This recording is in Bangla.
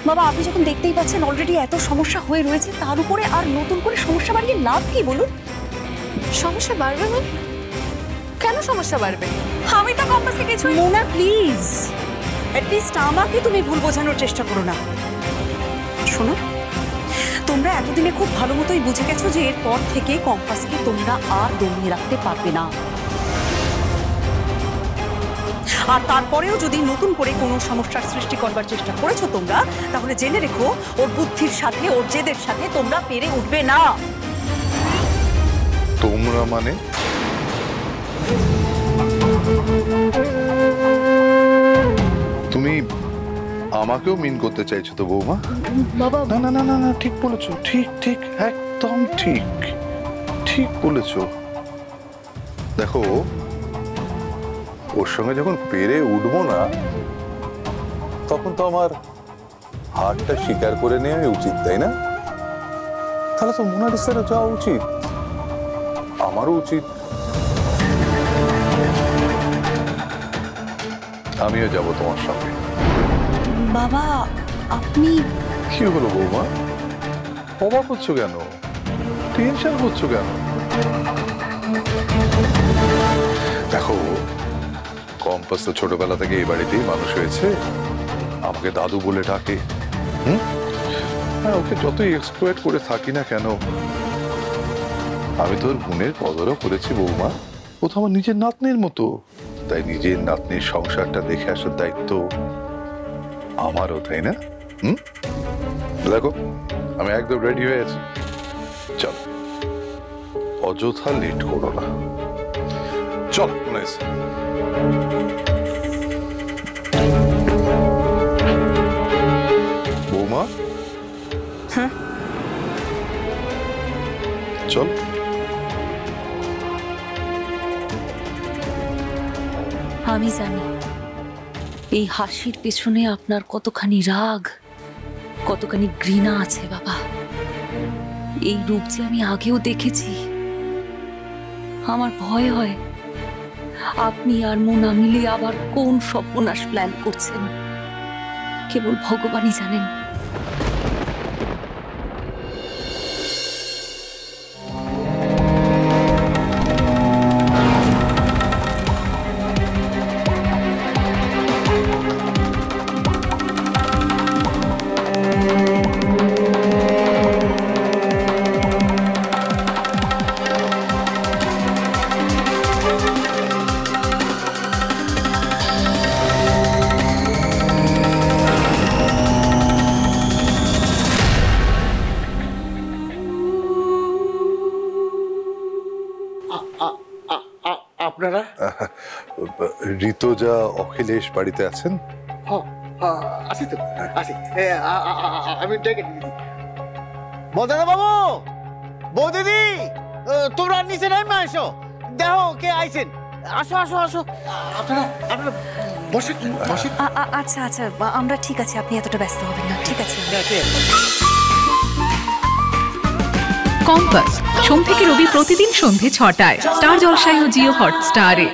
বাবা আপনি যখন দেখতেই পাচ্ছেন অলরেডি এত সমস্যা হয়ে রয়েছে, তার উপরে আর নতুন করে সমস্যা বাড়িয়ে লাভ কি বলুন? সমস্যা বাড়বে মানে? কেন সমস্যা বাড়বে? আমি তো কম্পাসে কিছু। মোনা প্লিজ, অ্যাটলিস্ট আমাকে তুমি ভুল বোঝানোর চেষ্টা করো না। শোনো, তোমরা এতদিনে খুব ভালো মতোই বুঝে গেছো যে এরপর থেকে কম্পাসকে তোমরা আর দমিয়ে রাখতে পারবে না। আর তারপরেও যদি নতুন করে কোনো সমস্যার সৃষ্টি করবার চেষ্টা করেছো তোমরা, তাহলে জেনে রেখো ওর বুদ্ধির সাথে ওর জেদের সাথে তোমরা পেরে উঠবে না। তোমরা মানে? তুমি আমাকেও মিন করতে চাইছো তো বৌমা? বাবা না না না না না, ঠিক বলেছো, ঠিক ঠিক একদম ঠিক, ঠিক বলেছো। দেখো, ওর সঙ্গে যখন পেরে উঠবো না, তখন তো আমার হারটা স্বীকার করে নেওয়া উচিত, তাই না? তাহলে তো মোনালিসারও যাওয়া উচিত, আমারও উচিত। আমিও যাব তোমার সঙ্গে। বাবা আপনি কি হলো বৌমা, অবাক হচ্ছ কেন? টেনশন করছো কেন? দেখো, কম্পাস তো ছোটবেলা থেকে এই বাড়িতেই মানুষ হয়েছে, আমাকে দাদু বলে ডাকে। হ্যাঁ, ওকে যতই এক্সপ্লয়েট করে থাকি না কেন, আমি তোর গুণের কদরও করেছি বৌমা। ও তো আমার নিজের নাতনির মতো, তাই নিজের নাতনির সংসারটা দেখে আসার দায়িত্ব আমারও, তাই না? দেখো, আমি একদম রেডি হয়ে আছি, চল, অযথা লেট করো না, চল। বৌমা, হ্যাঁ চল। আমি জানি এই হাসির পেছনে আপনার কতখানি রাগ, কতখানি ঘৃণা আছে বাবা। এই রূপ যে আমি আগেও দেখেছি। আমার ভয় হয় আপনি আর মোনা মিলে আবার কোন সর্বনাশ প্ল্যান করছেন, কেবল ভগবানই জানেন। আপনারা? ঋতুজা, অখিলেশ বাড়িতে আছেন? আছি তো, আছি। আমি ডেকে দিদি। মদনা বাবু, বৌদিদি, তোমরা নিচে নামে আসো, দেখো কে আইছেন। আসো আসো আসো, আপনারা আপনারা বসে বসে। আচ্ছা আচ্ছা, আমরা ঠিক আছে, আপনি এতটা ব্যস্ত হবেন না, ঠিক আছে। কম্পাস সোম থেকে রবি প্রতিদিন সন্ধ্যে ৬টায় স্টার জলসায় ও জিও হটস্টারে।